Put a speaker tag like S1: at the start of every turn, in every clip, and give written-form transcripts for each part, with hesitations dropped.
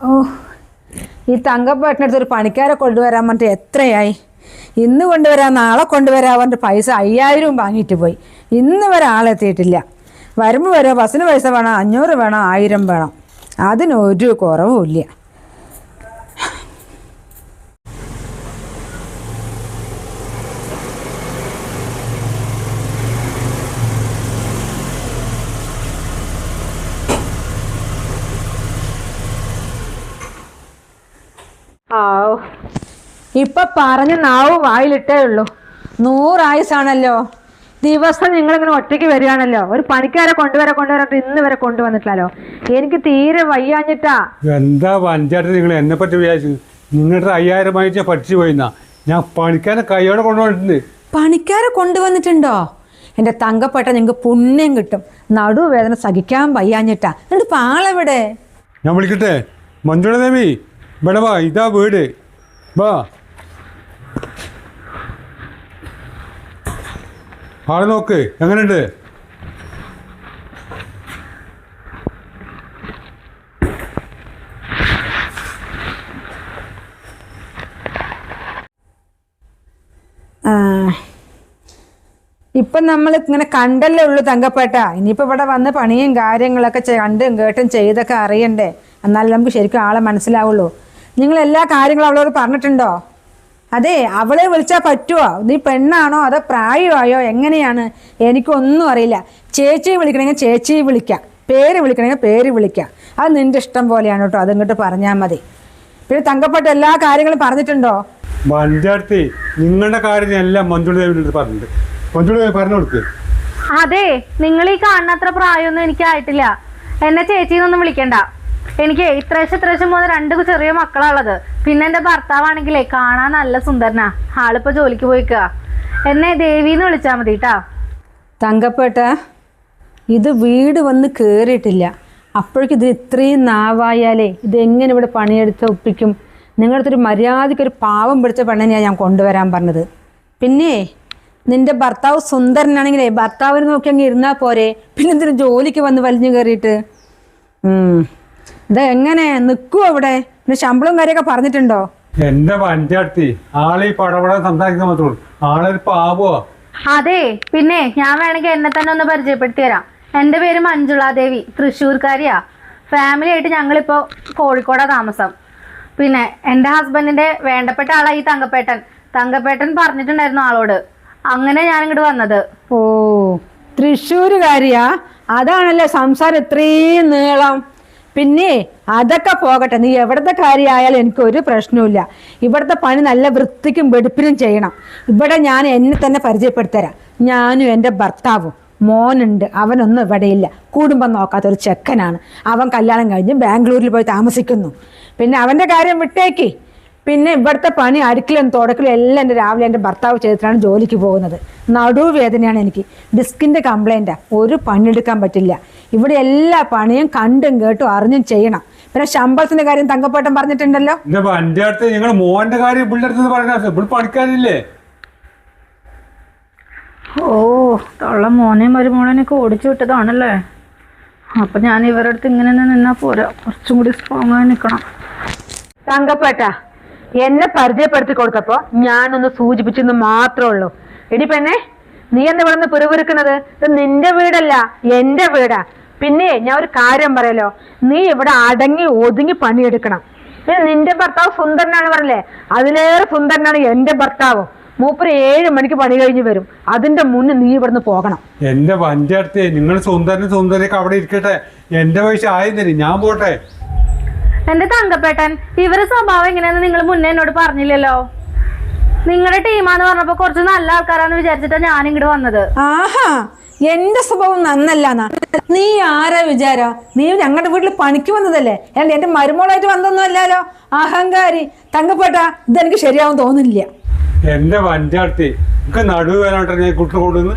S1: ഓ, ഈ തങ്കപ്പേട്ടനടുത്തൊരു പണിക്കാരെ കൊണ്ടുവരാൻ പറഞ്ഞിട്ട് എത്രയായി? ഇന്ന് കൊണ്ടുവരാൻ നാളെ കൊണ്ടുവരാൻ പറഞ്ഞിട്ട് പൈസ 5000 വാങ്ങിയിട്ട് പോയി. ഇന്ന് വരെ ആളെത്തിയിട്ടില്ല. വരുമ്പോൾ വരെ ബസ്സിന് പൈസ വേണം, 500 വേണം, 1000 വേണം. അതിനൊരു കുറവുമില്ല. ഇപ്പൊ പറഞ്ഞ് നാവ് വായിലിട്ടേ ഉള്ളൂ. 100 ആയുസാണല്ലോ. ദിവസം നിങ്ങളിങ്ങനെ ഒറ്റയ്ക്ക് വരികയാണല്ലോ. ഒരു പണിക്കാരെ കൊണ്ടുവരാൻ ഇന്ന് വരെ കൊണ്ടുവന്നിട്ടില്ലല്ലോ. എനിക്ക് തീരെ വയ്യാഞ്ഞിട്ടാ.
S2: എന്താ പഞ്ചായത്ത് നിങ്ങൾ എന്നെ പറ്റി വിചാരിച്ചു? നിങ്ങളുടെ 5000 വാങ്ങിച്ചാൽ പഠിച്ചു പോയിന്നാ. ഞാൻ പണിക്കാരെ കൈയോടെ കൊണ്ടുവന്നിട്ടുണ്ട്.
S1: പണിക്കാരെ കൊണ്ടുവന്നിട്ടുണ്ടോ? എൻ്റെ തങ്കപ്പെട്ട നിങ്ങൾക്ക് പുണ്യം കിട്ടും. നടുവേദന സഹിക്കാൻ വയ്യാഞ്ഞിട്ടാ. എന്നിട്ട് പാളെവിടെ?
S2: ഞാൻ വിളിക്കട്ടെ? മഞ്ജുള ദേവി, ഇവിടെ വാ, ഇതാ വീട്, വാ. ആളെ നോക്ക്, എങ്ങനെയുണ്ട്?
S1: ഇപ്പം നമ്മൾ ഇങ്ങനെ കണ്ടല്ലേ ഉള്ളൂ തങ്കപ്പെട്ട. ഇനിയിപ്പോൾ ഇവിടെ വന്ന് പണിയും കാര്യങ്ങളൊക്കെ കണ്ടും കേട്ടും ചെയ്തൊക്കെ അറിയണ്ടേ? എന്നാലും നമുക്ക് ശരിക്കും ആളെ മനസ്സിലാവുള്ളൂ. നിങ്ങൾ എല്ലാ കാര്യങ്ങളും അവളോട് പറഞ്ഞിട്ടുണ്ടോ? അതെ, അവളെ വിളിച്ചാൽ പറ്റുമോ? നീ പെണ്ണാണോ അതോ പ്രായമായോ എങ്ങനെയാണ്? എനിക്കൊന്നും അറിയില്ല. ചേച്ചിയെ വിളിക്കണമെങ്കിൽ ചേച്ചിയെ വിളിക്കാം, പേര് വിളിക്കണമെങ്കിൽ പേര് വിളിക്കാം. അത് നിൻ്റെ ഇഷ്ടം പോലെയാണ് കേട്ടോ. അതിങ്ങോട്ട് പറഞ്ഞാൽ മതി. പിന്നെ തങ്കപ്പെട്ട എല്ലാ കാര്യങ്ങളും പറഞ്ഞിട്ടുണ്ടോ?
S2: പഞ്ചായത്തി നിങ്ങളുടെ കാര്യം എല്ലാം മഞ്ജുള ദേവിയുടെ പറഞ്ഞിട്ടുണ്ട്. മഞ്ജുള ദേവി പറഞ്ഞു കൊടുക്ക്.
S3: അതെ, നിങ്ങൾ ഈ കാണുന്നത്ര പ്രായമൊന്നും എനിക്കായിട്ടില്ല. എന്നെ ചേച്ചിന്നൊന്നും വിളിക്കണ്ട. എനിക്ക് ഇത്രേശം മുതൽ 2 ചെറിയ മക്കളാണുള്ളത്. പിന്നെ എൻ്റെ ഭർത്താവാണെങ്കിലേ കാണാൻ നല്ല സുന്ദരനാ. ആളിപ്പോ ജോലിക്ക് പോയിക്കുക. എന്നെ ദേവിന്ന് വിളിച്ചാൽ മതി കേട്ടാ.
S1: തങ്കപ്പെട്ട, ഇത് വീട് വന്ന് കയറിയിട്ടില്ല. അപ്പോഴേക്കും ഇത് ഇത്രയും നാവായാലേ ഇതെങ്ങനെ ഇവിടെ പണിയെടുത്ത് ഒപ്പിക്കും? നിങ്ങളടുത്തൊരു മര്യാദയ്ക്കൊരു പാവം പിടിച്ച പെണ്ണിനെയാണ് ഞാൻ കൊണ്ടുവരാൻ പറഞ്ഞത്. പിന്നെ നിന്റെ ഭർത്താവ് സുന്ദരനാണെങ്കിലേ ഭർത്താവിനെ നോക്കി അങ്ങ് ഇരുന്നാൽ പോരെ. പിന്നെ എന്തിനും ജോലിക്ക് വന്ന് വലിഞ്ഞു കയറിയിട്ട്? ഇത് എങ്ങനെ നിൽക്കുമോ അവിടെ? പിന്നെ ശമ്പളവും കാര്യമൊക്കെ പറഞ്ഞിട്ടുണ്ടോ?
S2: എന്റെ പഞ്ചായത്തി ആളീ പടപട സംസാരിക്കാൻ മാത്രമേ ആളൊരു പാവോ.
S3: അതെ, പിന്നെ ഞാൻ വേണമെങ്കിൽ എന്നെ തന്നെ ഒന്ന് പരിചയപ്പെടുത്തി തരാം. എൻ്റെ പേര് മഞ്ജുള ദേവി, തൃശ്ശൂർക്കാരിയാ. ഫാമിലി ആയിട്ട് ഞങ്ങളിപ്പോ കോഴിക്കോടാ താമസം. പിന്നെ എൻ്റെ ഹസ്ബൻഡിന്റെ വേണ്ടപ്പെട്ട ആളാ ഈ തങ്കപ്പേട്ടൻ പറഞ്ഞിട്ടുണ്ടായിരുന്നു ആളോട്. അങ്ങനെ ഞാൻ ഇങ്ങോട്ട് വന്നത്.
S1: ഓ, തൃശ്ശൂരുകാരിയാ? അതാണല്ലേ സംസാരം ഇത്രയും നീളം. പിന്നെ അതൊക്കെ പോകട്ടെ, നീ എവിടുത്തെ കാര്യമായാലും എനിക്കൊരു പ്രശ്നവുമില്ല. ഇവിടുത്തെ പണി നല്ല വൃത്തിക്കും വെടുപ്പിനും ചെയ്യണം. ഇവിടെ ഞാൻ എന്നെ തന്നെ പരിചയപ്പെടുത്തരാം. ഞാനും എൻ്റെ ഭർത്താവും, മോനുണ്ട്, അവനൊന്നും ഇവിടെയില്ല. കുടുംബം നോക്കാത്തൊരു ചെക്കനാണ്. അവൻ കല്യാണം കഴിഞ്ഞ് ബാംഗ്ലൂരിൽ പോയി താമസിക്കുന്നു. പിന്നെ അവൻ്റെ കാര്യം വിട്ടേക്ക്. പിന്നെ ഇവിടുത്തെ പണി അടുക്കലും തുടക്കലും എല്ലാം എൻ്റെ രാവിലെ എൻ്റെ ഭർത്താവ് ചെയ്തിട്ടാണ് ജോലിക്ക് പോകുന്നത്. നടുവേദനയാണ് എനിക്ക്, ഡിസ്കിൻ്റെ കംപ്ലൈൻറ്റാണ്. ഒരു പണിയെടുക്കാൻ പറ്റില്ല. ഇവിടെ എല്ലാ പണിയും കണ്ടും കേട്ടും അറിഞ്ഞും ചെയ്യണം. പിന്നെ ശമ്പളത്തിൻ്റെ കാര്യം തങ്കപ്പേട്ടൻ പറഞ്ഞിട്ടുണ്ടല്ലോ.
S2: നിങ്ങൾ മോന്റെ കാര്യം പഠിക്കാനില്ലേ?
S3: ഓ, തൊള്ള മോനെയും മരുമോളനെയൊക്കെ ഓടിച്ചു വിട്ടതാണല്ലേ. അപ്പൊ ഞാൻ ഇവരുടെ അടുത്ത് ഇങ്ങനെ നിന്നാ പോരാ, കുറച്ചും കൂടി സ്ട്രോങ് ആയി നിൽക്കണം.
S1: തങ്കപ്പേട്ട, എന്നെ പരിചയപ്പെടുത്തി കൊടുത്തപ്പോ ഞാനൊന്ന് സൂചിപ്പിച്ചെന്ന് മാത്രമേ ഉള്ളൂ. എടി പെണ്ണെ, നീ എന്ന് ഇവിടെ നിന്ന് പിറുപിറുക്കുന്നത്? ഇത് നിന്റെ വീടല്ല, എന്റെ വീടാ. പിന്നെ ഞാൻ ഒരു കാര്യം പറയലോ, നീ ഇവിടെ അടങ്ങി ഒതുങ്ങി പണിയെടുക്കണം. പിന്നെ നിന്റെ ഭർത്താവ് സുന്ദരനാണ് പറഞ്ഞല്ലേ, അതിലേറെ സുന്ദരനാണ് എന്റെ ഭർത്താവ്. മൂപ്പര് 7 മണിക്ക് പണി കഴിഞ്ഞ് വരും. അതിന്റെ മുന്നേ നീ ഇവിടുന്ന് പോകണം.
S2: എന്റെ പഞ്ചായത്ത് നിങ്ങൾ സുന്ദരനൊക്കെ അവിടെ ഇരിക്കട്ടെ. എന്റെ പൈസ ആയിരുന്നില്ല, ഞാൻ പോട്ടെ.
S3: എന്റെ തങ്കപ്പേട്ടൻ, ഇവരുടെ സ്വഭാവം എങ്ങനെയാന്ന് നിങ്ങൾ മുന്നേ എന്നോട് പറഞ്ഞില്ലല്ലോ. നിങ്ങളുടെ ടീമാന്ന് പറഞ്ഞപ്പോ കുറച്ച് നല്ല ആൾക്കാരാന്ന് വിചാരിച്ചിട്ടാ ഞാൻ ഇങ്ങോട്ട് വന്നത്.
S1: ആഹാ, എന്റെ സ്വഭാവം നന്നല്ലാന്നാ? നീ ആരാ വിചാരം? നീ ഞങ്ങളുടെ വീട്ടിൽ പണിക്ക് വന്നതല്ലേ, അല്ല എന്റെ മരുമോളായിട്ട് വന്നൊന്നും അല്ലല്ലോ. അഹങ്കാരി. തങ്കപ്പെട്ട, ഇതെനിക്ക് ശരിയാവും തോന്നില്ല.
S2: എന്റെ പഞ്ചായത്ത് നിങ്ങൾക്ക് നടുവേനായിട്ട് ഞാൻ കൂട്ടുകൊണ്ടുവന്ന്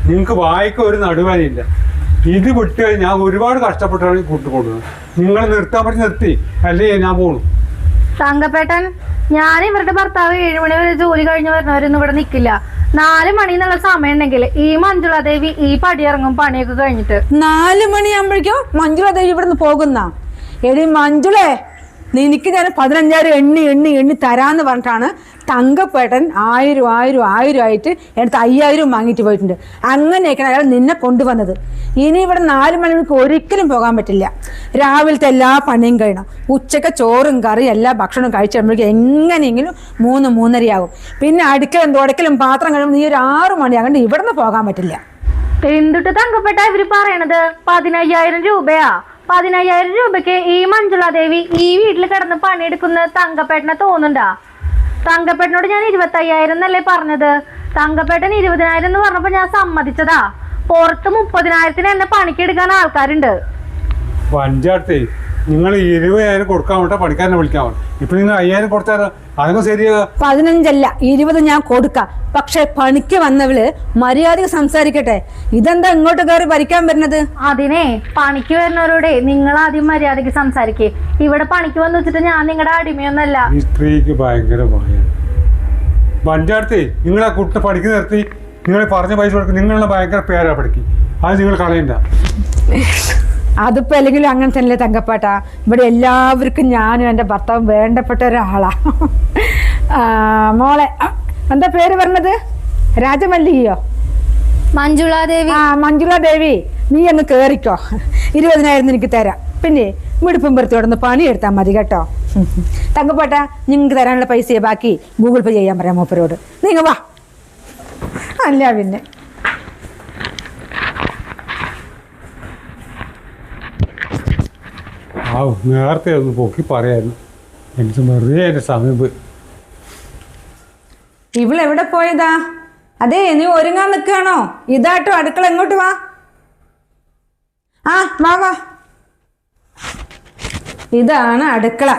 S2: നിങ്ങൾക്ക് വായിക്ക ഒരു നടുവേനയില്ല. ഇത് വിട്ട് ഞാൻ ഒരുപാട് കഷ്ടപ്പെട്ടാണ് കൂട്ടുകൊണ്ടുവന്നത്. നിങ്ങൾ നിർത്താൻ പറ്റി നിർത്തി, അല്ലേ ഞാൻ പോണു.
S3: തങ്കപ്പേട്ടൻ, ഞാൻ ഇവരുടെ ഭർത്താവ് 7 മണി വരെ ജോലി കഴിഞ്ഞ് വരുന്നവരൊന്നും ഇവിടെ നിൽക്കില്ല. 4 മണി എന്നുള്ള സമയം ഉണ്ടെങ്കിൽ ഈ മഞ്ജുള ദേവി ഈ പടിയിറങ്ങും പണിയൊക്കെ കഴിഞ്ഞിട്ട്.
S1: 4 മണിയാകുമ്പോഴേക്കും മഞ്ജുള ദേവി ഇവിടുന്ന് പോകുന്ന? എടി മഞ്ജുളേ, നിനക്ക് ഞാൻ 15,000 എണ്ണി എണ്ണി എണ്ണി തരാമെന്ന് പറഞ്ഞിട്ടാണ് തങ്കപ്പേട്ടൻ 1000 1000 1000 ആയിട്ട് എടുത്ത് 5000 വാങ്ങിയിട്ട് പോയിട്ടുണ്ട്. അങ്ങനെയൊക്കെയാണ് അയാൾ നിന്നെ കൊണ്ടുവന്നത്. ഇനി ഇവിടെ 4 മണിക്ക് ഒരിക്കലും പോകാൻ പറ്റില്ല. രാവിലത്തെ എല്ലാ പണിയും കഴിയണം. ഉച്ചക്ക് ചോറും കറിയും എല്ലാ ഭക്ഷണവും കഴിച്ചുമ്പോഴേക്കും എങ്ങനെയെങ്കിലും 3 3:30 ആകും. പിന്നെ അടുക്കലും തുടക്കലും പാത്രം കഴിയുമ്പോൾ നീ ഒരു 6 മണിയാകണ്ട് ഇവിടെ നിന്ന് പോകാൻ പറ്റില്ല.
S3: എന്തിട്ട് തങ്കപ്പെട്ട ഇവര് പറയണത്? 15,000 രൂപയാ. 15,000 രൂപയ്ക്ക് ഈ മഞ്ജുളാദേവി ഈ വീട്ടിൽ കിടന്ന് പണിയെടുക്കുന്ന തങ്കപ്പേട്ടനെ തോന്നുന്നുണ്ടാ? തങ്കപ്പേട്ടനോട് ഞാൻ 25,000 എന്നല്ലേ പറഞ്ഞത്? തങ്കപ്പേട്ടൻ 20,000 എന്ന് പറഞ്ഞപ്പോ ഞാൻ സമ്മതിച്ചതാ. പുറത്ത് 30,000-ന് എന്നെ പണിക്കെടുക്കാൻ ആൾക്കാരുണ്ട്.
S2: പഞ്ചായത്തേ നിങ്ങൾ 20,000 കൊടുക്കാൻ വേണ്ട പണിക്കാരനെ വിളിക്കാൻ വേണം. ഇപ്പൊ നിങ്ങൾ 5,000 കൊടുത്താൽ അതൊക്കെ ശരിയാ.
S1: 15 അല്ല 20 ഞാൻ കൊടുക്കാം. പക്ഷെ പണിക്ക് വന്നവള് മര്യാദ സംസാരിക്കട്ടെ. ഇതെന്താ ഇങ്ങോട്ട് കയറി ഭരിക്കാൻ വരുന്നത്?
S3: അതിനെ പണിക്ക് വരുന്നവരോടെ നിങ്ങൾ ആദ്യം മര്യാദക്ക് സംസാരിക്കേ. ഇവിടെ പണിക്ക് വന്ന് വെച്ചിട്ട് ഞാൻ നിങ്ങളുടെ അടിമയൊന്നല്ല.
S2: ഈ സ്ത്രീക്ക് ഭയങ്കര ഭയാണ്. പഞ്ചായത്തേ നിങ്ങളെ കുട്ടി പണിക്ക് നിർത്തി നിങ്ങൾ പറഞ്ഞ പൈസ കൊടുക്കും. നിങ്ങളുടെ ഭയങ്കര പേരാ പഠിക്കും. അത് നിങ്ങൾ കളയണ്ട.
S1: അതിപ്പോ അല്ലെങ്കിലും അങ്ങനെ തന്നെയല്ലേ തങ്കപ്പാട്ട. ഇവിടെ എല്ലാവർക്കും ഞാനും എൻ്റെ ഭർത്താവും വേണ്ടപ്പെട്ട ഒരാളാ. മോളെ എന്താ പേര് പറഞ്ഞത്? രാജമല്ലികയോ?
S3: മഞ്ജുളാദേവി.
S1: മഞ്ജുളാദേവി, നീ അങ്ങ് കേറിക്കോ. 20,000 എനിക്ക് തരാം. പിന്നെ മിടുപ്പും വൃത്തിയോടൊന്ന് പണിയെടുത്താൽ മതി കേട്ടോ. തങ്കപ്പാട്ട നിങ്ങൾക്ക് തരാനുള്ള പൈസയെ ബാക്കി ഗൂഗിൾ പേ ചെയ്യാൻ പറയാം മൂപ്പരോട്. നിങ്ങൾ വാ. അല്ല പിന്നെ
S2: നേരത്തെ ഒന്ന് പൊക്കി പറയായിരുന്നു. എനിക്ക് വെറുതെ എൻ്റെ സമയം പോയി.
S1: ഇവളെവിടെ പോയതാ? അതെ, നീ ഒരുങ്ങാൻ നിൽക്കുകയാണോ? ഇതാട്ടോ അടുക്കള. എങ്ങോട്ട് വാ. വാ വാ. ഇതാണ് അടുക്കള.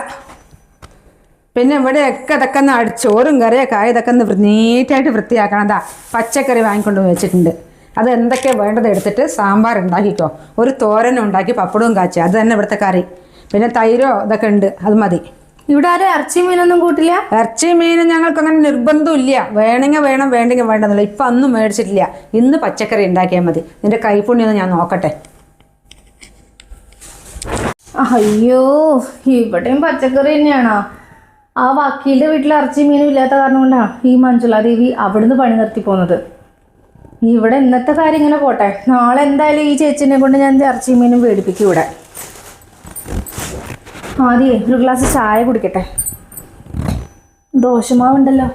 S1: പിന്നെ ഇവിടെയൊക്കെ ഇതൊക്കെ ഒന്ന് ചോറും കറിയൊക്കെ ഇതൊക്കെ ഒന്ന് നീറ്റായിട്ട് വൃത്തിയാക്കണം. എന്താ പച്ചക്കറി വാങ്ങിക്കൊണ്ട് വെച്ചിട്ടുണ്ട്. അത് എന്തൊക്കെയാണ് വേണ്ടത് എടുത്തിട്ട് സാമ്പാർ ഉണ്ടാക്കിക്കോ. ഒരു തോരനും ഉണ്ടാക്കി പപ്പടവും കാച്ചി. അത് തന്നെ ഇവിടുത്തെ കറി. പിന്നെ തൈരോ ഇതൊക്കെ ഉണ്ട്, അത് മതി.
S3: ഇവിടെ ആരും ഇറച്ചി മീനൊന്നും കൂട്ടില്ല?
S1: ഇറച്ചി മീനും ഞങ്ങൾക്ക് അങ്ങനെ നിർബന്ധമില്ല. വേണമെങ്കിൽ വേണം, വേണ്ടെങ്കിൽ വേണ്ടെന്നില്ല. ഇപ്പം ഒന്നും മേടിച്ചിട്ടില്ല. ഇന്ന് പച്ചക്കറി ഉണ്ടാക്കിയാൽ മതി. നിന്റെ കൈപ്പുണ്യൊന്ന് ഞാൻ നോക്കട്ടെ.
S3: അയ്യോ, ഇവിടെയും പച്ചക്കറി തന്നെയാണോ? ആ വക്കീലിന്റെ വീട്ടിൽ ഇറച്ചി മീനും ഇല്ലാത്ത കാരണം കൊണ്ടാണ് ഈ മഞ്ജുളാദേവി അവിടുന്ന് പണി നിർത്തി പോകുന്നത്. ഇവിടെ ഇന്നത്തെ കാര്യം ഇങ്ങനെ പോട്ടെ. നാളെ എന്തായാലും ഈ ചേച്ചിനെ കൊണ്ട് ഞാൻ ഇറച്ചി മീനും മേടിപ്പിക്കും. ഇവിടെ ആദ്യമേ ഒരു ഗ്ലാസ് ചായ കുടിക്കട്ടെ. ദോശമാവുണ്ടല്ലോ.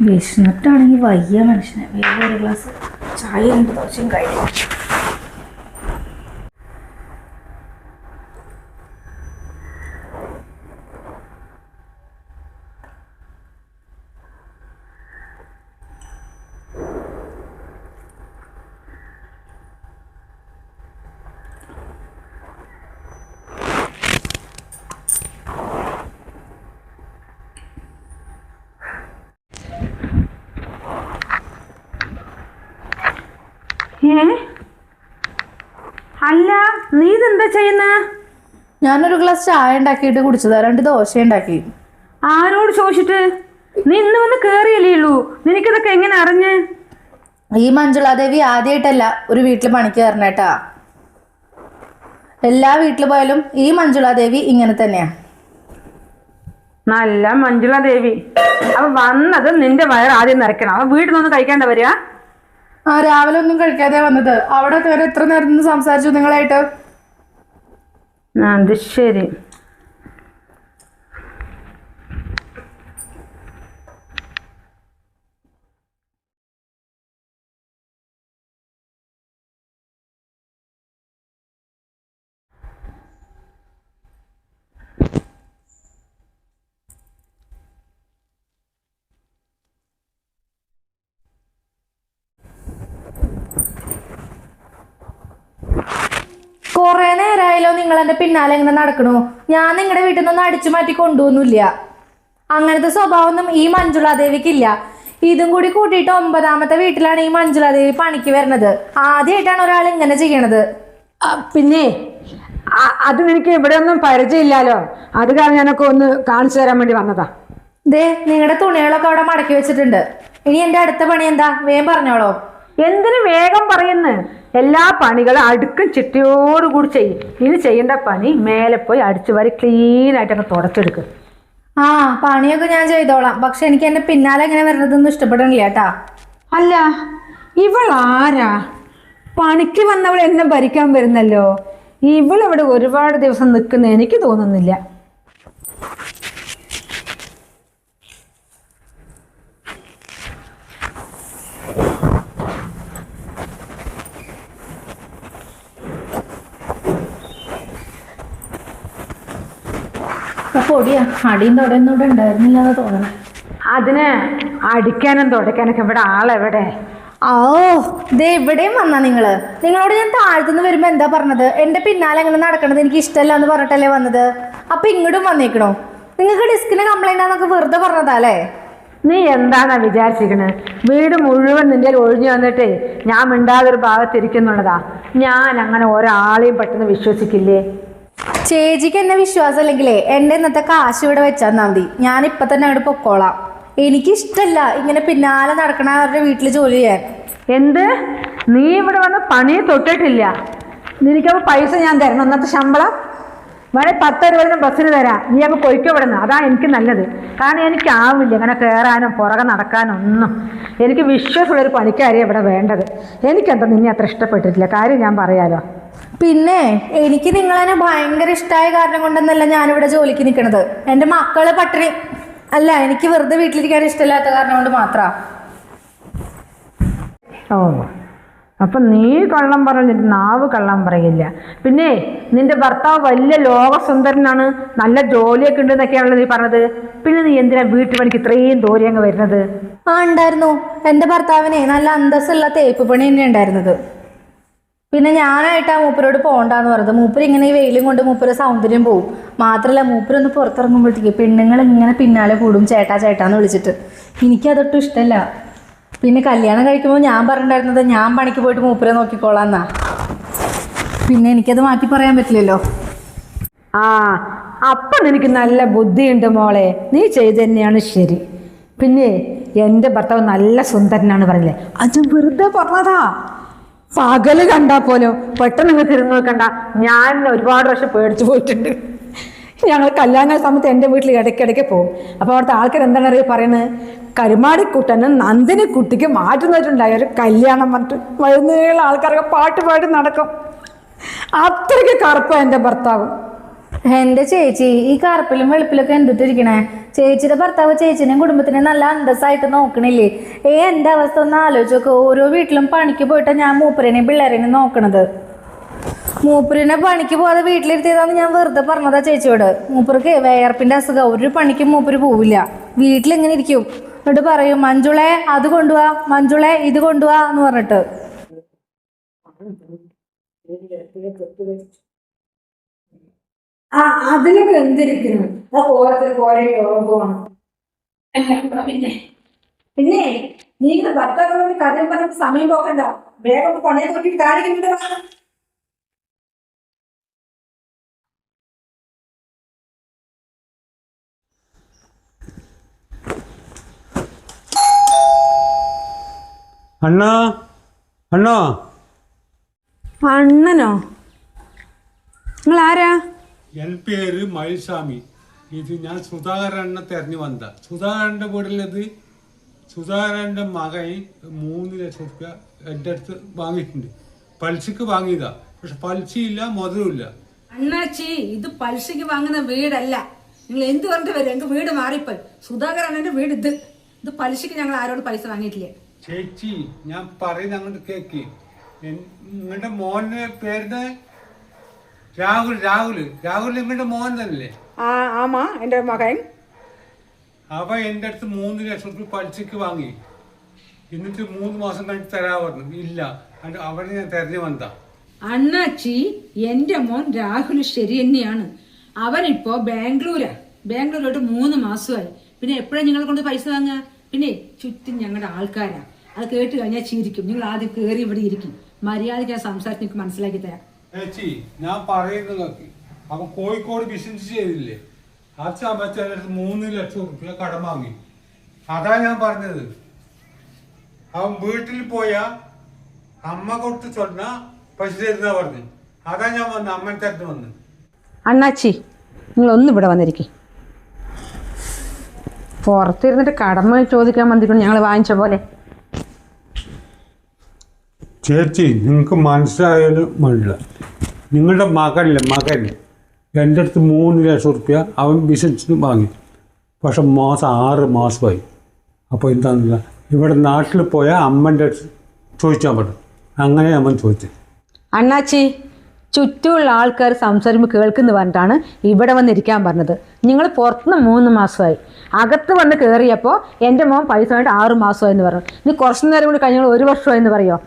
S3: വിശന്നിട്ടാണെങ്കിൽ വയ്യ മനുഷ്യനെ. വേറെ ഒരു ഗ്ലാസ് ചായ 2 ദോശയും കഴിക്കും.
S1: അല്ല, നീ ഇതെന്താ ചെയ്യുന്ന?
S3: ഞാനൊരു ഗ്ലാസ് ചായ ഉണ്ടാക്കിയിട്ട് കുടിച്ചതാ. 2 ദോശ ഉണ്ടാക്കി.
S1: ആരോട് ചോദിച്ചിട്ട്? നീ ഇന്ന് വന്ന് കേറിയല്ലേ ഉള്ളൂ. നിനക്കിതൊക്കെ എങ്ങനെ അറിഞ്ഞ്?
S3: ഈ മഞ്ജുളാദേവി ആദ്യമായിട്ടല്ല ഒരു വീട്ടിൽ പണിക്ക് കയറണേട്ടാ. എല്ലാ വീട്ടിൽ പോയാലും ഈ മഞ്ജുളാദേവി ഇങ്ങനെ തന്നെയാ.
S1: നല്ല മഞ്ജുളാദേവി. അപ്പൊ വന്നത് നിന്റെ വയർ ആദ്യം നിറയ്ക്കണം. അപ്പൊ വീട്ടിൽ നിന്ന് കഴിക്കാണ്ട വരിക?
S3: രാവിലെ ഒന്നും കഴിക്കാതെ വന്നത്. അവിടെ എത്ര നേരം നിന്ന് സംസാരിച്ചു നിങ്ങളായിട്ട്?
S1: അത് ശരി.
S3: കുറെ നേരമായാലോ നിങ്ങൾ എന്റെ പിന്നാലെ ഇങ്ങനെ നടക്കണു. ഞാൻ നിങ്ങളുടെ വീട്ടിൽ നിന്നൊന്നും അടിച്ചു മാറ്റി കൊണ്ടുപോകുന്നില്ല. അങ്ങനത്തെ സ്വഭാവമൊന്നും ഈ മഞ്ജുളാദേവിക്കില്ല. ഇതും കൂടി കൂട്ടിയിട്ട് 9ാമത്തെ വീട്ടിലാണ് ഈ മഞ്ജുളാദേവി പണിക്ക് വരുന്നത്. ആദ്യമായിട്ടാണ് ഒരാൾ ഇങ്ങനെ ചെയ്യണത്.
S1: പിന്നെ അത് നിനക്ക് ഇവിടെ ഒന്നും പരിചയമില്ലല്ലോ. അത് കാരണം ഞാനൊക്കെ ഒന്ന് കാണിച്ചു തരാൻ വേണ്ടി വന്നതാ.
S3: ദേ, നിങ്ങളുടെ തുണികളൊക്കെ അവിടെ മടക്കി വെച്ചിട്ടുണ്ട്. ഇനി എന്റെ അടുത്ത പണി എന്താ? വേഗം പറഞ്ഞോളോ.
S1: എന്തിനു വേഗം പറയുന്നു? എല്ലാ പണികളും അടുക്കും ചിട്ടയോടുകൂടി ചെയ്യും. ഇനി ചെയ്യേണ്ട പണി മേലെ പോയി അടിച്ചു വാരി ക്ലീൻ ആയിട്ടൊക്കെ തുടച്ചെടുക്കും.
S3: ആ, പണിയൊക്കെ ഞാൻ ചെയ്തോളാം. പക്ഷെ എനിക്ക് എന്റെ പിന്നാലെ ഇങ്ങനെ വരുന്നതൊന്നും ഇഷ്ടപ്പെടണില്ല കേട്ടാ.
S1: അല്ല, ഇവളാരാ? പണിക്ക് വന്നവൾ എന്നെ ഭരിക്കാൻ വരുന്നല്ലോ. ഇവളിവിടെ ഒരുപാട് ദിവസം നിൽക്കുന്ന എനിക്ക് തോന്നുന്നില്ല.
S3: പൊടിയാ, അടിയും തുടയൊന്നും ഇവിടെ ഉണ്ടായിരുന്നില്ല എന്ന് തോന്നണം.
S1: അതിന് അടിക്കാനും തുടയ്ക്കാനൊക്കെ ഇവിടെ ആളെവിടെ?
S3: ഓ, ദേ ഇവിടെയും വന്നാ നിങ്ങളോട് ഞാൻ താഴ്ത്തുനിന്ന് വരുമ്പോ എന്താ പറഞ്ഞത്? എന്റെ പിന്നാലെ അങ്ങനെ നടക്കണത് എനിക്ക് ഇഷ്ടമല്ല എന്ന് പറഞ്ഞിട്ടല്ലേ വന്നത്. അപ്പൊ ഇങ്ങോട്ടും വന്നേക്കണോ? നിങ്ങൾക്ക് ഡിസ്കിന് കംപ്ലൈന്റ് ആണെന്നൊക്കെ വെറുതെ പറഞ്ഞതല്ലേ?
S1: നീ എന്താന്നാ വിചാരിച്ചിരിക്കണേ? വീട് മുഴുവൻ നിന്റെ ഒഴിഞ്ഞു വന്നിട്ട് ഞാൻ മിണ്ടാതൊരു ഭാഗത്തിരിക്കുന്നുള്ളതാ. ഞാൻ അങ്ങനെ ഒരാളെയും പെട്ടെന്ന് വിശ്വസിക്കില്ലേ.
S3: ചേച്ചിക്ക് എന്നെ വിശ്വാസം അല്ലെങ്കിലേ എന്റെ ഇന്നത്തെ കാശ് ഇവിടെ വെച്ചാൽ മതി. ഞാൻ ഇപ്പൊ തന്നെ അങ്ങോട്ട് പൊക്കോളാം. എനിക്കിഷ്ടല്ല ഇങ്ങനെ പിന്നാലെ നടക്കണ അവരുടെ വീട്ടിൽ ജോലി ചെയ്യാൻ.
S1: എന്ത്? നീ ഇവിടെ വന്ന് പണി തൊട്ടിട്ടില്ല? നിനക്കപ്പോൾ പൈസ ഞാൻ തരണം. ഇന്നത്തെ ശമ്പളം വേണേ 10 രൂപ ബസ്സിന് തരാം. നീ അങ്ങ് പൊയ്ക്കോ ഇവിടെ നിന്ന്. അതാ എനിക്ക് നല്ലത്. കാരണം എനിക്കാവില്ല ഇങ്ങനെ കയറാനും പുറകെ നടക്കാനും ഒന്നും. എനിക്ക് വിശ്വാസമുള്ളൊരു പണിക്കാരിയാണ് ഇവിടെ വേണ്ടത്. എനിക്കെന്താ നിന്നെ അത്ര ഇഷ്ടപ്പെട്ടിട്ടില്ല. കാര്യം ഞാൻ പറയാലോ.
S3: പിന്നെ എനിക്ക് നിങ്ങളെന്നെ ഭയങ്കര ഇഷ്ടമായ കാരണം കൊണ്ടൊന്നല്ല ഞാനിവിടെ ജോലിക്ക് നിൽക്കണത്. എൻ്റെ മക്കള് പട്ടിണി അല്ല, എനിക്ക് വെറുതെ വീട്ടിലിരിക്കാൻ ഇഷ്ടമില്ലാത്ത കാരണം കൊണ്ട് മാത്രാ.
S1: ഓ, അപ്പം നീ കള്ളം പറഞ്ഞിട്ട് നാവ് കള്ളം പറയില്ല. പിന്നെ നിന്റെ ഭർത്താവ് വലിയ ലോകസുന്ദരനാണ്, നല്ല ജോലിയൊക്കെ ഉണ്ട് എന്നൊക്കെയാണല്ലോ നീ പറഞ്ഞത്. പിന്നെ നീ എന്തിനാ വീട്ടുപണിക്ക് ഇത്രയും ദൂരം അങ്ങ് വരുന്നത്?
S3: ആ, ഉണ്ടായിരുന്നു. എൻ്റെ ഭർത്താവിനെ നല്ല അന്തസ്സുള്ള തേപ്പ് പണി തന്നെ ഉണ്ടായിരുന്നത്. പിന്നെ ഞാനായിട്ടാ മൂപ്പരോട് പോകണ്ടെന്ന് പറഞ്ഞത്. മൂപ്പര് ഇങ്ങനെ ഈ വെയിലും കൊണ്ട് മൂപ്പര് സൗന്ദര്യം പോവും. മാത്രമല്ല മൂപ്പരൊന്ന് പുറത്തിറങ്ങുമ്പോഴത്തേക്ക് പെണ്ണുങ്ങൾ ഇങ്ങനെ പിന്നാലെ കൂടും, ചേട്ടാ ചേട്ടാന്ന് വിളിച്ചിട്ട്. എനിക്കതൊട്ടും ഇഷ്ടമല്ല. പിന്നെ കല്യാണം കഴിക്കുമ്പോൾ ഞാൻ പറഞ്ഞിട്ടുണ്ടായിരുന്നത് ഞാൻ പണിക്ക് പോയിട്ട് മൂപ്പരെ നോക്കിക്കോളാന്നാ. പിന്നെ എനിക്കത് മാറ്റി പറയാൻ പറ്റില്ലല്ലോ.
S1: ആ, അപ്പം നിനക്ക് നല്ല ബുദ്ധിയുണ്ട് മോളെ. നീ ചെയ്ത് തന്നെയാണ് ശരി. പിന്നെ എൻ്റെ ഭർത്താവ് നല്ല സുന്ദരനാണ് പറഞ്ഞില്ലേ, അത് വെറുതെ പറഞ്ഞതാ. പകല് കണ്ടാ പോലും പെട്ടെന്ന് നിങ്ങൾ തിരിഞ്ഞു നോക്കണ്ട. ഞാൻ ഒരുപാട് വർഷം പേടിച്ചു പോയിട്ടുണ്ട്. ഞങ്ങൾ കല്യാണ സമയത്ത് എൻ്റെ വീട്ടിൽ ഇടയ്ക്കിടയ്ക്ക് പോകും. അപ്പോൾ അവിടുത്തെ ആൾക്കാർ എന്താണ് അറിയുക പറയുന്നത്? കരുമാടിക്കുട്ടനും നന്ദിനി കുട്ടിക്ക് മാറ്റുന്നവരുണ്ടായ ഒരു കല്യാണം പറഞ്ഞിട്ട് വരുന്നേയുള്ള ആൾക്കാരൊക്കെ പാട്ട് പാടി നടക്കും. അത്രയ്ക്ക് കറുപ്പാണ് എൻ്റെ ഭർത്താവ്.
S3: എൻ്റെ ചേച്ചി ഈ കറുപ്പിലും വെളുപ്പിലൊക്കെ എന്തിട്ടിരിക്കണേ? ചേച്ചിയുടെ ഭർത്താവ് ചേച്ചിനെയും കുടുംബത്തിനെയും നല്ല അന്തസ്സായിട്ട് നോക്കണില്ലേ? എൻ്റെ അവസ്ഥ ഒന്ന് ആലോചിച്ചൊക്കെ. ഓരോ വീട്ടിലും പണിക്ക് പോയിട്ട് ഞാൻ മൂപ്പരനെയും പിള്ളേരെയും നോക്കണത്. മൂപ്പരിനെ പണിക്ക് പോകാതെ വീട്ടിലിരുത്തിയതാന്ന് ഞാൻ വെറുതെ പറഞ്ഞതാ ചേച്ചിയോട്. മൂപ്പർക്ക് വേർപ്പിന്റെ അസുഖം, ഒരു പണിക്കും മൂപ്പര് പോവില്ല. വീട്ടിലിങ്ങനെ ഇരിക്കും. എന്നിട്ട് പറയും മഞ്ജുളെ അത് കൊണ്ടുപോവാ, മഞ്ജുളെ ഇത് കൊണ്ടുപോവാ എന്ന് പറഞ്ഞിട്ട്.
S1: ആ, അതിലൊക്കെ എന്തിരിക്കുന്നു? ഓരോരുത്തർക്ക് ഓരോ യോഗമാണ്. പിന്നെ നീ ഇങ്ങനെ ഭർത്താവ് കാര്യം പറഞ്ഞ സമയം പോക്കണ്ട. വേഗം പണയെ നോക്കിയിട്ട് കാണിക്കുന്നുണ്ട്.
S2: അണ്ണാ, അണ്ണാ.
S1: അണ്ണനോ? നിങ്ങൾ ആരാ?
S2: എൻ പേര് മയിൽസ്വാമി. ഇത് ഞാൻ സുധാകരനെ തെരഞ്ഞു വന്ന. സുധാകരൻ്റെ വീട്ടിലത് സുധാകരൻ്റെ മകൻ 3 ലക്ഷം രൂപ എൻ്റെ അടുത്ത് വാങ്ങിയിട്ടുണ്ട്. പലിശക്ക് വാങ്ങിയതാ. പക്ഷെ പലിശയില്ല, മുതലുമില്ല.
S1: അണ്ണാച്ചി, ഇത് പലിശക്ക് വാങ്ങുന്ന വീടല്ല. നിങ്ങൾ എന്ത് പറഞ്ഞിട്ട് വരും? എനിക്ക് വീട് മാറിപ്പോ. സുധാകരണ്ണന്റെ വീട് ഇത് പലിശക്ക് ഞങ്ങൾ ആരോട് പൈസ വാങ്ങിയിട്ടില്ല.
S2: ചേച്ചി, ഞാൻ പറയുന്ന അങ്ങോട്ട് കേക്ക്. നിങ്ങളുടെ മോന്റെ പേര് രാഹുൽ. രാഹുൽ നിങ്ങളുടെ മോൻ തന്നെ?
S1: ആമാ, എന്റെ മകൻ.
S2: അവ എൻ്റെ അടുത്ത് 3 ലക്ഷം രൂപ പലിശക്ക് വാങ്ങി. എന്നിട്ട് 3 മാസം കഴിഞ്ഞിട്ട് തരാ പറഞ്ഞു. ഇല്ല, അവരെ ഞാൻ തെരഞ്ഞു വന്നതാ.
S1: അണ്ണാച്ചി, എന്റെ മോൻ രാഹുൽ ശരി തന്നെയാണ്. അവനിപ്പോ ബാംഗ്ലൂരോട്ട് 3 മാസമായി. പിന്നെ എപ്പോഴാണ് നിങ്ങളെ കൊണ്ട് പൈസ വാങ്ങുക? പിന്നെ ചുറ്റും ഞങ്ങളുടെ ആൾക്കാരാ. അത് കേട്ട് കഴിഞ്ഞാൽ ചിരിക്കും. നിങ്ങൾ ആദ്യം കയറി ഇവിടെ ഇരിക്കും. മര്യാദയ്ക്ക് ആ സംസാരിച്ച് നിങ്ങൾക്ക് മനസ്സിലാക്കി തരാം.
S2: ചേച്ചി, ഞാൻ പറയുന്നത് അവൻ കോഴിക്കോട് ബിസിനസ് ചെയ്തില്ലേ? ആ സമയത്ത് എൻ്റെ അടുത്ത് 3 ലക്ഷം രൂപ കടം വാങ്ങി. അതാ ഞാൻ പറഞ്ഞത്. അവൻ വീട്ടിൽ പോയാ അമ്മ കൊടുത്ത് ചൊന്ന പൈസ തരുന്ന പറഞ്ഞു. അതാ ഞാൻ വന്ന് അമ്മൻ്റെ അടുത്ത് വന്ന്.
S1: അണ്ണാച്ചി നിങ്ങളൊന്നും ഇവിടെ വന്നിരിക്കും. പുറത്തിരുന്നിട്ട് കടമ ചോദിക്കാൻ വന്നിരിക്കണം ഞങ്ങൾ വാങ്ങിച്ച പോലെ.
S2: ചേച്ചി നിങ്ങൾക്ക് മനസ്സിലായാലും വേണ്ടില്ല. നിങ്ങളുടെ മകൻ എൻ്റെ അടുത്ത് 3 ലക്ഷം റുപ്യ അവൻ ബിസിനസ്സിന് വാങ്ങി. പക്ഷെ മാസം 6 മാസമായി. അപ്പോൾ എന്താണെന്നില്ല, ഇവിടെ നാട്ടിൽ പോയാൽ അമ്മൻ്റെ അടുത്ത് ചോദിച്ചാൽ പറ്റും. അങ്ങനെ അമ്മ ചോദിച്ചത്.
S1: അണ്ണാച്ചി ചുറ്റുമുള്ള ആൾക്കാർ സംസാരിക്കുമ്പോൾ കേൾക്കുന്നു പറഞ്ഞിട്ടാണ് ഇവിടെ വന്നിരിക്കാൻ പറഞ്ഞത്. നിങ്ങൾ പുറത്തുനിന്ന് 3 മാസമായി, അകത്ത് വന്ന് കയറിയപ്പോൾ എൻ്റെ മോൻ പൈസ വേണ്ടി 6 മാസമായെന്ന് പറഞ്ഞു. ഇനി കുറച്ച് നേരം കൂടി കഴിഞ്ഞാൽ 1 വർഷമായെന്ന് പറയുമോ?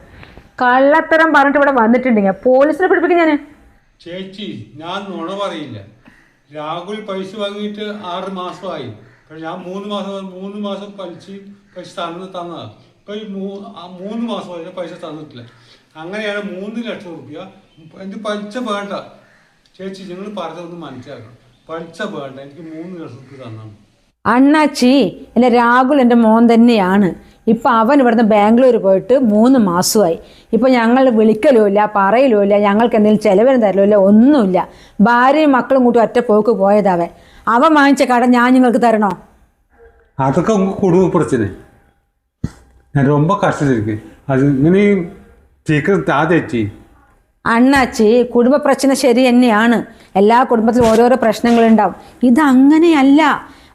S1: കള്ളത്തരം പറഞ്ഞിട്ട് ഇവിടെ വന്നിട്ടുണ്ടെങ്കിൽ പോലീസിനെ പിടിപ്പിക്കും ഞാൻ.
S2: ചേച്ചി ഞാൻ നുണ പറയില്ല. രാഹുൽ പൈസ വാങ്ങിയിട്ട് 6 മാസമായി. പക്ഷെ ഞാൻ 3 മാസം പൈസ തന്നതാണ്. ഇപ്പം ഈ 3 മാസമായി പൈസ തന്നിട്ടില്ല. അങ്ങനെയാണ് 3 ലക്ഷം റുപ്യ. എനിക്ക് പലിശ വേണ്ട ചേച്ചി, നിങ്ങൾ പറഞ്ഞതൊന്ന് മനസ്സിലാക്കണം. പലിശ വേണ്ട, എനിക്ക് 3 ലക്ഷം റുപ്യ തന്നാണ്.
S1: അണ്ണാച്ചി എൻ്റെ രാഹുൽ എൻ്റെ മോൻ തന്നെയാണ്. ഇപ്പം അവൻ ഇവിടുന്ന് ബാംഗ്ലൂർ പോയിട്ട് 3 മാസമായി. ഇപ്പം ഞങ്ങൾ വിളിക്കലുമില്ല, പറയലുമില്ല, ഞങ്ങൾക്ക് എന്തെങ്കിലും ചിലവിനും തരലുമില്ല, ഒന്നുമില്ല. ഭാര്യയും മക്കളും കൂട്ടി ഒറ്റ പോക്ക് പോയതാവൻ. അവൻ വാങ്ങിച്ച കട ഞാൻ നിങ്ങൾക്ക് തരണോ?
S2: അതൊക്കെ കുടുംബ പ്രശ്നം. ഞാൻ ரொம்ப കഷ്ടത്തിരിക്കും. അത് ഇങ്ങനെയും സീക്രട്ട് ചേച്ചി.
S1: അണ്ണാച്ചി കുടുംബ പ്രശ്നം ശരി തന്നെയാണ്. എല്ലാ കുടുംബത്തിലും ഓരോരോ പ്രശ്നങ്ങളുണ്ടാവും. ഇതങ്ങനെയല്ല.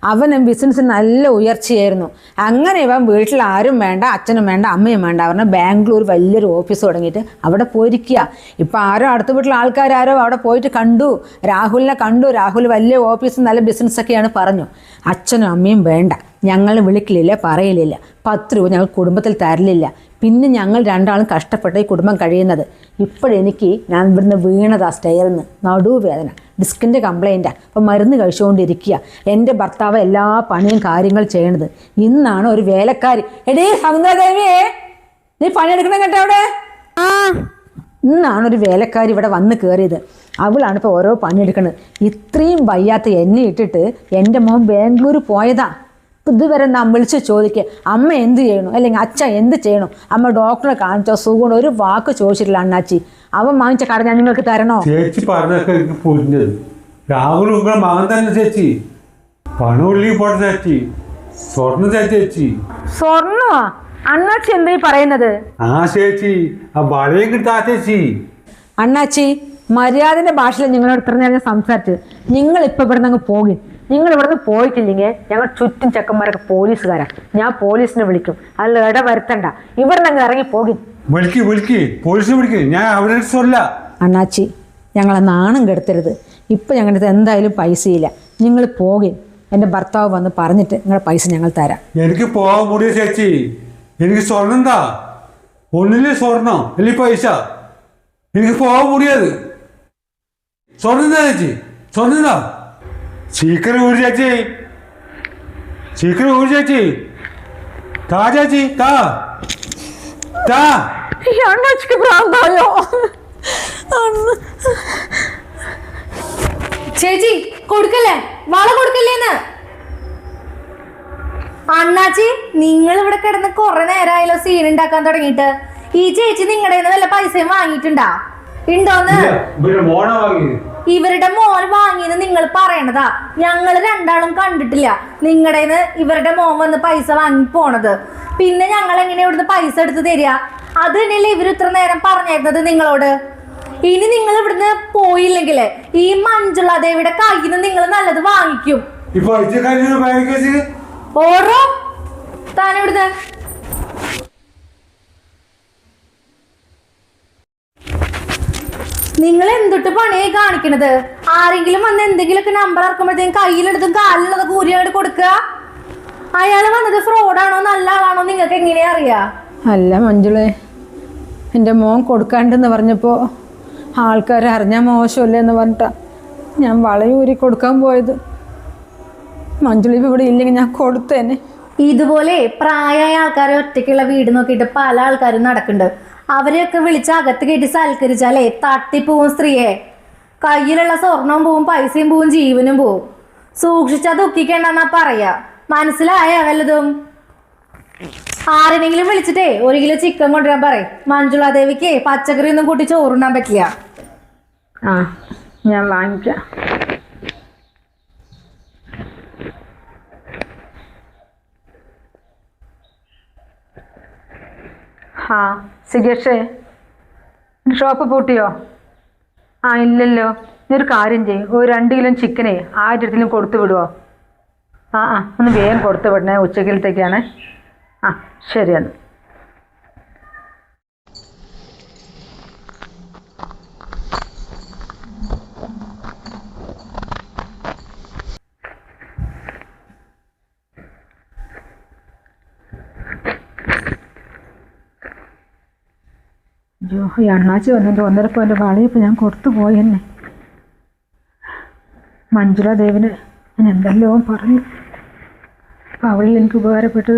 S1: അവൻ ബിസിനസ്സിന് നല്ല ഉയർച്ചയായിരുന്നു. അങ്ങനെ ഇവൻ വീട്ടിൽ ആരും വേണ്ട, അച്ഛനും വേണ്ട, അമ്മയും വേണ്ട. അവരുടെ ബാംഗ്ലൂർ വലിയൊരു ഓഫീസ് തുടങ്ങിയിട്ട് അവിടെ പോയിരിക്കുക. ഇപ്പം ആരോ അടുത്ത വീട്ടിലെ ആൾക്കാരോ അവിടെ പോയിട്ട് കണ്ടു, രാഹുലിനെ കണ്ടു. രാഹുൽ വലിയ ഓഫീസ് നല്ല ബിസിനസ്സൊക്കെയാണ് പറഞ്ഞു. അച്ഛനും അമ്മയും വേണ്ട, ഞങ്ങൾ വിളിക്കലില്ല, പറയലില്ല, 10 രൂപ ഞങ്ങൾ കുടുംബത്തിൽ തരലില്ല. പിന്നെ ഞങ്ങൾ രണ്ടാളും കഷ്ടപ്പെട്ട ഈ കുടുംബം കഴിയുന്നത്. ഇപ്പോഴെനിക്ക് ഞാൻ ഇവിടുന്ന് വീണതാ സ്റ്റെയറിന്ന്, നടുവേദന, ഡിസ്കിൻ്റെ കംപ്ലൈൻറ്റാണ്. അപ്പം മരുന്ന് കഴിച്ചുകൊണ്ടിരിക്കുക. എൻ്റെ ഭർത്താവ് എല്ലാ പണിയും കാര്യങ്ങൾ ചെയ്യണത്. ഇന്നാണ് ഒരു വേലക്കാരി, എടീ സൗന്ദര്യദേവിയേ നീ പണിയെടുക്കണം കേട്ടോ അവിടെ. ഇന്നാണ് ഒരു വേലക്കാരി ഇവിടെ വന്ന് കയറിയത്. അവളാണ് ഇപ്പോൾ ഓരോ പണിയെടുക്കുന്നത്. ഇത്രയും വയ്യാത്ത എന്നെ ഇട്ടിട്ട് എൻ്റെ മോൻ ബാംഗ്ലൂർ പോയതാ. ഇതുവരെ നാം വിളിച്ച് ചോദിക്കുക അമ്മ എന്ത് ചെയ്യണു, അല്ലെങ്കിൽ അച്ഛൻ എന്ത് ചെയ്യണു, അമ്മ ഡോക്ടറെ കാണിച്ചോ, സുഖം, ഒരു വാക്ക് ചോദിച്ചിട്ടില്ല. അണ്ണാച്ചി അവൻ വാങ്ങിച്ച കട ഞാൻ നിങ്ങൾക്ക് തരണോ?
S2: ചേച്ചി പറഞ്ഞൊക്കെ എനിക്ക് പുരിഞ്ഞത്. രാഹുൽ ഉങ്ങളെ മകൻ തന്നെ ചേച്ചി. പണുള്ളി പോട്ടെ ചേച്ചി, സ്വർണ്ണ ചേച്ചി.
S1: സ്വർണ്ണോ? അണ്ണാച്ചി എന്താ ഈ പറയുന്നത്?
S2: ആ ചേച്ചി, ആ വളയും കിട്ടാ ചേച്ചി.
S1: അണ്ണാച്ചി മര്യാദൻ്റെ ഭാഷയിൽ നിങ്ങളോട് ഇത്ര നേരം സംസാരിച്ചത്. നിങ്ങൾ ഇപ്പം ഇവിടെ നിന്ന് പോകും. നിങ്ങൾ ഇവിടുന്ന് പോയിട്ടില്ലെങ്കിൽ ഞങ്ങൾ ചുറ്റും ചെക്കന്മാരൊക്കെ പോലീസുകാരാണ്. ഞാൻ പോലീസിനെ വിളിക്കും. അതിൽ ഇട വരുത്തണ്ട. ഇവിടെ നിന്ന് ഇറങ്ങി പോകും.
S2: വിളിക്ക് പോലീസിനെ വിളിക്ക്. ഞാൻ അവിടെ சொல்ல.
S1: അണ്ണാച്ചി ഞങ്ങളെ നാണം കെടുത്തരുത്. ഇപ്പം ഞങ്ങളുടെ എന്തായാലും പൈസയില്ല. നിങ്ങൾ പോകും. എൻ്റെ ഭർത്താവ് വന്ന് പറഞ്ഞിട്ട് നിങ്ങളുടെ പൈസ ഞങ്ങൾ തരാം.
S2: എനിക്ക് പോകാൻ മുടിയ ചേച്ചി. എനിക്ക് സ്വർണ്ണം എന്താ? ഒന്നില്ലേ സ്വർണം, അല്ലെ പൈസ. എനിക്ക് പോകാൻ മുടിയത്. സ്വർണ്ണം എന്താ ചേച്ചി? സ്വർണ്ണം എന്താ? സീക്കിരം ഊരി ചേച്ചി, സീക്കിരം ഊരി ചേച്ചി. താ ചേച്ചി, താ താ.
S1: അണ്ണാച്ചിക്ക് ഭ്രാന്തായോ?
S3: ചേച്ചി കൊടുക്കല്ലേ, വള കൊടുക്കല്ലേന്ന്. അണ്ണാച്ചി നിങ്ങൾ ഇവിടെ കിടന്ന് കുറെ നേരമായാലോ സീൻ ഉണ്ടാക്കാൻ തുടങ്ങിയിട്ട്. ഈ ചേച്ചി നിങ്ങളുടെ വല്ല പൈസയും വാങ്ങിയിട്ടുണ്ടാ? ഉണ്ടോന്ന്? ഇവരുടെ മോൻ വാങ്ങിയെന്ന് നിങ്ങൾ പറയണതാ. ഞങ്ങൾ രണ്ടാളും കണ്ടിട്ടില്ല നിങ്ങളുടെ ഇവരുടെ മോൻ വന്ന് പൈസ വാങ്ങി പോണത്. പിന്നെ ഞങ്ങൾ എങ്ങനെ ഇവിടുന്ന് പൈസ എടുത്ത് തരിക? അത് തന്നെയല്ലേ ഇവർ ഇത്ര നേരം പറഞ്ഞിരുന്നത് നിങ്ങളോട്. ഇനി നിങ്ങൾ ഇവിടുന്ന് പോയില്ലെങ്കിൽ ഈ മഞ്ജുള ദേവിയുടെ കയ്യിൽ നിന്ന് നിങ്ങൾ നല്ലത് വാങ്ങിക്കും. ഓരോ താനിവിടുന്ന് നിങ്ങൾ എന്തൊട്ട് പണിയായി കാണിക്കണത്? ആരെങ്കിലും വന്ന് എന്തെങ്കിലുമൊക്കെ നമ്പർ ഇറക്കുമ്പോഴത്തേക്കും കയ്യിലെടുത്തും കാലിലുള്ളതൊക്കെ ഊരിയായിട്ട് കൊടുക്കുക. അയാള് വന്നത് ഫ്രോഡാണോ നല്ല ആളാണോ നിങ്ങൾക്ക് എങ്ങനെയാ അറിയാ?
S1: അല്ല മഞ്ജുളെ, എൻ്റെ മോൻ കൊടുക്കാണ്ടെന്ന് പറഞ്ഞപ്പോൾ ആൾക്കാർ അറിഞ്ഞാൽ മോശമല്ലേ എന്ന് പറഞ്ഞിട്ടാ ഞാൻ വളയൂരി കൊടുക്കാൻ പോയത്. മഞ്ജുളി ഇവിടെ ഇല്ലെങ്കിൽ ഞാൻ കൊടുത്തേനെ.
S3: ഇതുപോലെ പ്രായമായ ആൾക്കാരെ ഒറ്റയ്ക്കുള്ള വീട് നോക്കിയിട്ട് പല ആൾക്കാരും നടക്കുന്നുണ്ട്. അവരെയൊക്കെ വിളിച്ച് അകത്ത് കയറ്റി സൽക്കരിച്ചാലേ തട്ടിപ്പോവും സ്ത്രീയെ. കയ്യിലുള്ള സ്വർണവും പോവും, പൈസയും പോവും, ജീവനും പോവും. സൂക്ഷിച്ചാൽ ദുഃഖിക്കേണ്ടെന്നാ പറയാ. മനസ്സിലായ വല്ലതും? ആരെങ്കിലും വിളിച്ചിട്ടേ 1 കിലോ ചിക്കൻ കൊണ്ടുവരാൻ പറയും. മഞ്ജുള ദേവിക്ക് പച്ചക്കറി ഒന്നും കൂട്ടി ചോറുണ്ണാൻ പറ്റില്ല.
S1: ആ ഞാൻ വാങ്ങിക്കാം. ആ സിഗേഷേ, ഷോപ്പ് പൂട്ടിയോ? ആ ഇല്ലല്ലോ. നീ ഒരു കാര്യം ചെയ്യും, ഒരു 2 കിലോ ചിക്കനെ ആയിരത്തിലും കൊടുത്തു വിടുമോ? ആ ഒന്ന് വേഗം കൊടുത്തു വിടണേ, ഉച്ചക്കലത്തേക്കാണ്. ആ ശരിയാണ്. അയ്യോ, ഈ അണ്ണാച്ചി വന്നിട്ട് 1.5 പവൻ്റെ വളയപ്പോൾ ഞാൻ കൊടുത്തു പോയി തന്നെ. മഞ്ജുള ദേവിന് ഞാൻ എന്തെല്ലോ പറഞ്ഞു. അപ്പോൾ അവളിൽ എനിക്ക് ഉപകാരപ്പെട്ട്